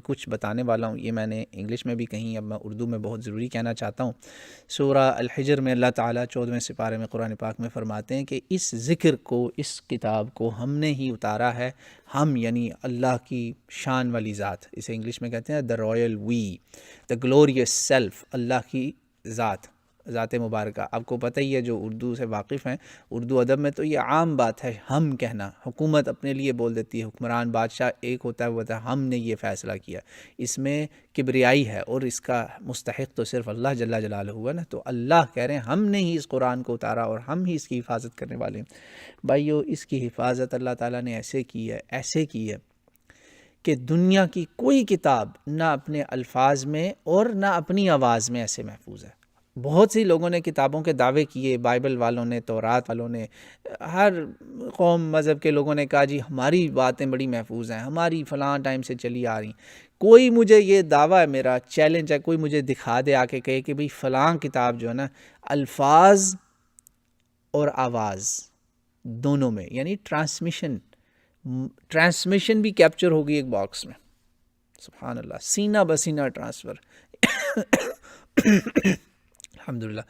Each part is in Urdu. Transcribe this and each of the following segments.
کچھ بتانے والا ہوں، یہ میں نے انگلش میں بھی کہیں، اب میں اردو میں بہت ضروری کہنا چاہتا ہوں۔ سورہ الحجر میں اللہ تعالیٰ 14ویں سپارے میں قرآن پاک میں فرماتے ہیں کہ اس ذکر کو، اس کتاب کو ہم نے ہی اتارا ہے، ہم یعنی اللہ کی شان والی ذات، اسے انگلش میں کہتے ہیں the royal we, the glorious self, Allah کی ذات، ذات مبارکہ۔ آپ کو پتہ ہی ہے جو اردو سے واقف ہیں، اردو ادب میں تو یہ عام بات ہے ہم کہنا، حکومت اپنے لیے بول دیتی ہے، حکمران بادشاہ ایک ہوتا ہے، وہ ہوتا ہے ہم نے یہ فیصلہ کیا، اس میں کبریائی ہے اور اس کا مستحق تو صرف اللہ جل جلالہ ہوا نا۔ تو اللہ کہہ رہے ہیں ہم نے ہی اس قرآن کو اتارا اور ہم ہی اس کی حفاظت کرنے والے ہیں۔ بھائیو، اس کی حفاظت اللہ تعالیٰ نے ایسے کی ہے کہ دنیا کی کوئی کتاب نہ اپنے الفاظ میں اور نہ اپنی آواز میں ایسے محفوظ ہے۔ بہت سی لوگوں نے کتابوں کے دعوے کیے، بائبل والوں نے، تورات والوں نے، ہر قوم مذہب کے لوگوں نے کہا جی ہماری باتیں بڑی محفوظ ہیں، ہماری فلاں ٹائم سے چلی آ رہی۔ کوئی مجھے یہ دعویٰ ہے، میرا چیلنج ہے، کوئی مجھے دکھا دے آ کے کہے کہ بھئی فلاں کتاب جو ہے نا الفاظ اور آواز دونوں میں، یعنی ٹرانسمیشن بھی کیپچر ہوگی ایک باکس میں، سبحان اللہ، سینہ بسینہ ٹرانسفر الحمدللہ،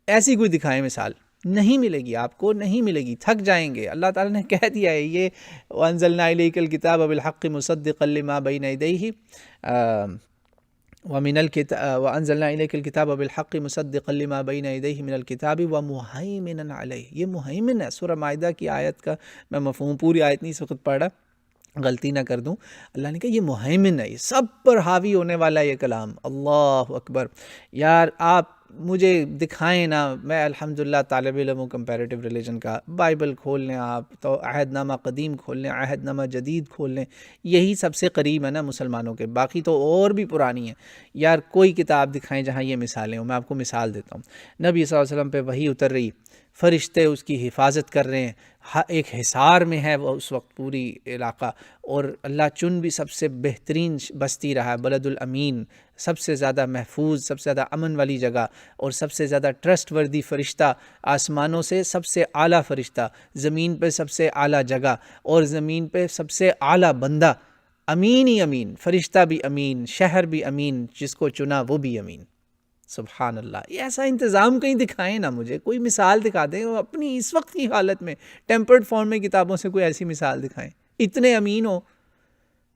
ایسی کوئی دکھائے مثال، نہیں ملے گی آپ کو، نہیں ملے گی، تھک جائیں گے۔ اللہ تعالیٰ نے کہہ دیا ہے یہ وَأَنزَلْنَا إِلَيْكَ الْكِتَابَ بِالْحَقِّ مُصَدِّقًا لِمَا بَيْنَ يَدَيْهِ وَأَنزَلْنَا إِلَيْكَ الْكِتَابَ بِالْحَقِّ مُصَدِّقًا لِمَا بَيْنَ يَدَيْهِ مِنَ الْكِتَابِ وَمُهَيْمِنًا عَلَيْهِ، یہ مہیمن ہے۔ سورہ مائدہ کی آیت کا میں مفہوم پوری آیت نہیں اس وقت پڑھ رہا، غلطی نہ کر دوں۔ اللہ نے کہا یہ مہیمن ہے، یہ سب پر حاوی ہونے والا ہے یہ کلام۔ اللہ اکبر۔ یار آپ مجھے دکھائیں نا، میں الحمدللہ طالب علم ہوں کمپیریٹیو ریلیجن کا، بائبل کھول لیں آپ تو عہد نامہ قدیم کھول لیں، عہد نامہ جدید کھول لیں، یہی سب سے قریب ہے نا مسلمانوں کے، باقی تو اور بھی پرانی ہیں۔ یار کوئی کتاب دکھائیں جہاں یہ مثالیں ہوں۔ میں آپ کو مثال دیتا ہوں، نبی صلی اللہ علیہ وسلم پہ وحی اتر رہی، فرشتے اس کی حفاظت کر رہے ہیں، ایک حصار میں ہے وہ اس وقت پوری علاقہ، اور اللہ چن بھی سب سے بہترین بستی رہا ہے، بلد الامین، سب سے زیادہ محفوظ، سب سے زیادہ امن والی جگہ، اور سب سے زیادہ ٹرسٹ وردی فرشتہ، آسمانوں سے سب سے اعلیٰ فرشتہ، زمین پہ سب سے اعلیٰ جگہ، اور زمین پہ سب سے اعلیٰ بندہ، امین ہی امین، فرشتہ بھی امین، شہر بھی امین، جس کو چنا وہ بھی امین۔ سبحان اللہ۔ یہ ایسا انتظام کہیں دکھائیں نا، مجھے کوئی مثال دکھا دیں اپنی اس وقت کی حالت میں، ٹیمپرڈ فارم میں کتابوں سے کوئی ایسی مثال دکھائیں، اتنے امین ہو۔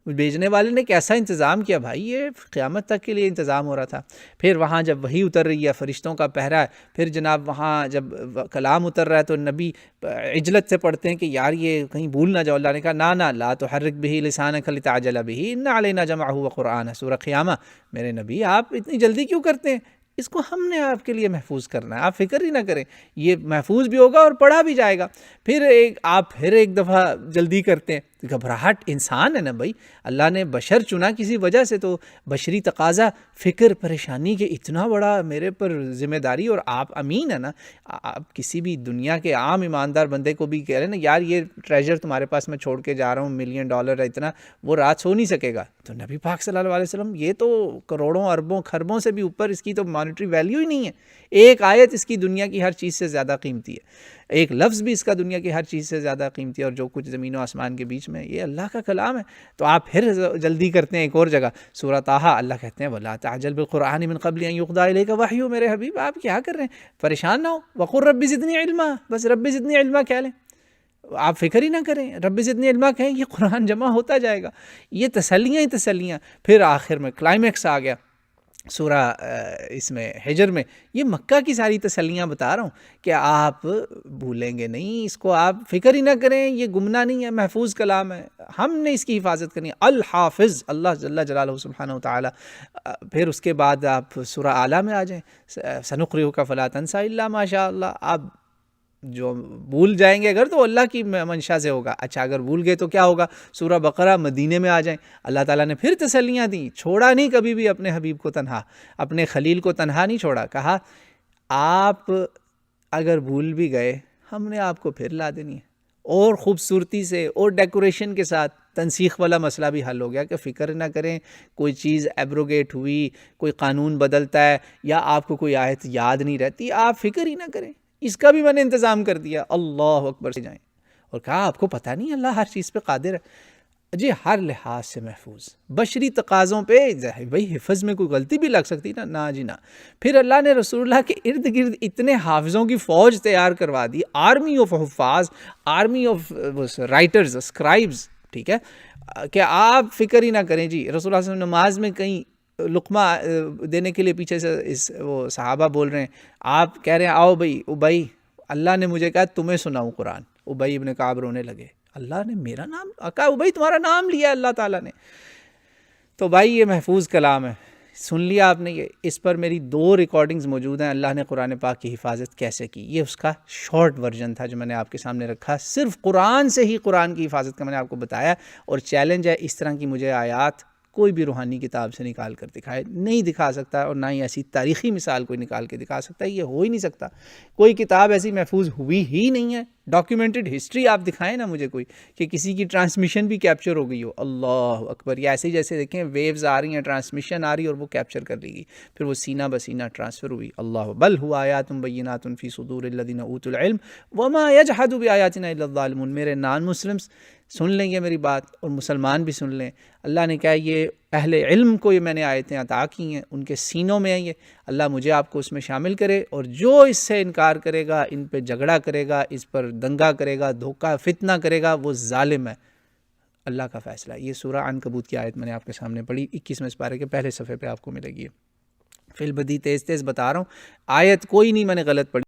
بھیجنے والے نے کیسا انتظام کیا بھائی، یہ قیامت تک کے لیے انتظام ہو رہا تھا۔ پھر وہاں جب وحی اتر رہی ہے، فرشتوں کا پہرا ہے، پھر جناب وہاں جب کلام اتر رہا ہے تو نبی عجلت سے پڑھتے ہیں کہ یار یہ کہیں بھول نہ جاؤ۔ اللہ نے کہا نا لا تحرک بہ لسانک لتعجل بہ ان علینا جمعہ وقرآنہ، سورہ قیامہ۔ میرے نبی آپ اتنی جلدی کیوں کرتے ہیں؟ اس کو ہم نے آپ کے لیے محفوظ کرنا ہے، آپ فکر ہی نہ کریں، یہ محفوظ بھی ہوگا اور پڑھا بھی جائے گا۔ پھر آپ ایک دفعہ جلدی کرتے ہیں، گھبراہٹ، انسان ہے نا بھائی، اللہ نے بشر چنا کسی وجہ سے، تو بشری تقاضا، فکر، پریشانی کہ اتنا بڑا میرے پر ذمہ داری، اور آپ امین ہے نا۔ آپ کسی بھی دنیا کے عام ایماندار بندے کو بھی کہہ رہے ہیں نا یار یہ ٹریجر تمہارے پاس میں چھوڑ کے جا رہا ہوں، $1 ملین ہے اتنا، وہ رات سو نہیں سکے گا۔ تو نبی پاک صلی اللہ علیہ وسلم یہ تو کروڑوں اربوں خربوں سے بھی اوپر، اس کی تو مانیٹری ویلیو ہی نہیں ہے۔ ایک آیت اس کی دنیا کی ہر چیز سے زیادہ قیمتی ہے، ایک لفظ بھی اس کا دنیا کی ہر چیز سے زیادہ قیمتی ہے، اور جو کچھ زمین و آسمان کے بیچ میں، یہ اللہ کا کلام ہے۔ تو آپ پھر جلدی کرتے ہیں۔ ایک اور جگہ سورہ طٰہٰ اللہ کہتے ہیں وَلَا تَعْجَلْ بِالْقُرْآنِ مِنْ قَبْلِ أَنْ يُقْضَىٰ إِلَيْكَ وَحْيُهُ، میرے حبیب آپ کیا کر رہے ہیں، پریشان نہ ہو، وَقُلْ رَبِّ زِدْنِی عِلْمًا، بس رب زدنی علما کہہ لیں، آپ فکر ہی نہ کریں، رب زدنی علما کہیں، یہ قرآن جمع ہوتا جائے گا۔ یہ تسلیاں ہی تسلیاں۔ پھر آخر میں کلائمیکس آ گیا سورہ اس میں حجر میں، یہ مکہ کی ساری تسلیاں بتا رہا ہوں کہ آپ بھولیں گے نہیں اس کو، آپ فکر ہی نہ کریں، یہ گمنہ نہیں ہے، محفوظ کلام ہے، ہم نے اس کی حفاظت کرنی ہے، الحافظ اللہ جل جلالہ سبحانہ وتعالی۔ پھر اس کے بعد آپ سورہ اعلیٰ میں آ جائیں، سنقرئک فلا تنسى الا ما شاء اللہ، آپ جو بھول جائیں گے اگر تو اللہ کی منشا سے ہوگا۔ اچھا اگر بھول گئے تو کیا ہوگا؟ سورہ بقرہ مدینے میں آ جائیں، اللہ تعالیٰ نے پھر تسلیاں دیں، چھوڑا نہیں کبھی بھی اپنے حبیب کو تنہا، اپنے خلیل کو تنہا نہیں چھوڑا، کہا آپ اگر بھول بھی گئے ہم نے آپ کو پھر لا دینی ہے، اور خوبصورتی سے اور ڈیکوریشن کے ساتھ۔ تنسیخ والا مسئلہ بھی حل ہو گیا کہ فکر نہ کریں، کوئی چیز ایبروگیٹ ہوئی، کوئی قانون بدلتا ہے، یا آپ کو کوئی آیت یاد نہیں رہتی، آپ فکر ہی نہ کریں، اس کا بھی میں نے انتظام کر دیا۔ اللہ اکبر سے جائیں، اور کہا آپ کو پتہ نہیں اللہ ہر چیز پہ قادر ہے۔ جی ہر لحاظ سے محفوظ، بشری تقاضوں پہ بھائی حفظ میں کوئی غلطی بھی لگ سکتی نا، نہ جی نہ۔ پھر اللہ نے رسول اللہ کے ارد گرد اتنے حافظوں کی فوج تیار کروا دی، آرمی آف حفاظ، آرمی آف رائٹرز، اسکرائبز، ٹھیک ہے، کہ آپ فکر ہی نہ کریں جی۔ رسول اللہ صلی اللہ علیہ وسلم نماز میں کہیں لقمہ دینے کے لیے پیچھے سے وہ صحابہ بول رہے ہیں، آپ کہہ رہے ہیں آؤ بھائی ابئی، اللہ نے مجھے کہا تمہیں سناؤں قرآن۔ ابئی ابن کعب رونے لگے، اللہ نے میرا نام کہا، ابئی تمہارا نام لیا اللہ تعالیٰ نے۔ تو بھائی یہ محفوظ کلام ہے، سن لیا آپ نے، یہ اس پر میری 2 ریکارڈنگز موجود ہیں، اللہ نے قرآن پاک کی حفاظت کیسے کی۔ یہ اس کا شارٹ ورژن تھا جو میں نے آپ کے سامنے رکھا، صرف قرآن سے ہی قرآن کی حفاظت کا میں نے آپ کو بتایا، اور چیلنج ہے اس طرح کی مجھے آیات کوئی بھی روحانی کتاب سے نکال کر دکھائے، نہیں دکھا سکتا، اور نہ ہی ایسی تاریخی مثال کوئی نکال کے دکھا سکتا ہے، یہ ہو ہی نہیں سکتا۔ کوئی کتاب ایسی محفوظ ہوئی ہی نہیں ہے، ڈاکیومنٹڈ ہسٹری آپ دکھائیں نا مجھے کوئی، کہ کسی کی ٹرانسمیشن بھی کیپچر ہو گئی ہو، اللہ اکبر، یا ایسے جیسے دیکھیں ویوز آ رہی ہیں، ٹرانسمیشن آ رہی ہے اور وہ کیپچر کر لی گئی، پھر وہ سینہ بسینہ ٹرانسفر ہوئی، اللہ بل ہوا آیات بینات فی صدور الذین اوتوا العلم وما یجحد بآیاتنا الا الظالمون۔ میرے نان مسلمس سن لیں گے میری بات، اور مسلمان بھی سن لیں، اللہ نے کہا یہ اہل علم کو یہ میں نے آیتیں عطا کی ہیں، ان کے سینوں میں ہیں یہ، اللہ مجھے آپ کو اس میں شامل کرے، اور جو اس سے انکار کرے گا، ان پہ جھگڑا کرے گا، اس پر دنگا کرے گا، دھوکہ فتنہ کرے گا، وہ ظالم ہے، اللہ کا فیصلہ۔ یہ سورہ عنکبوت کی آیت میں نے آپ کے سامنے پڑھی، 21ویں سپارے کے پہلے صفحے پہ آپ کو ملے گی۔ فی البدی تیز تیز بتا رہا ہوں، آیت کوئی نہیں میں نے غلط پڑھی۔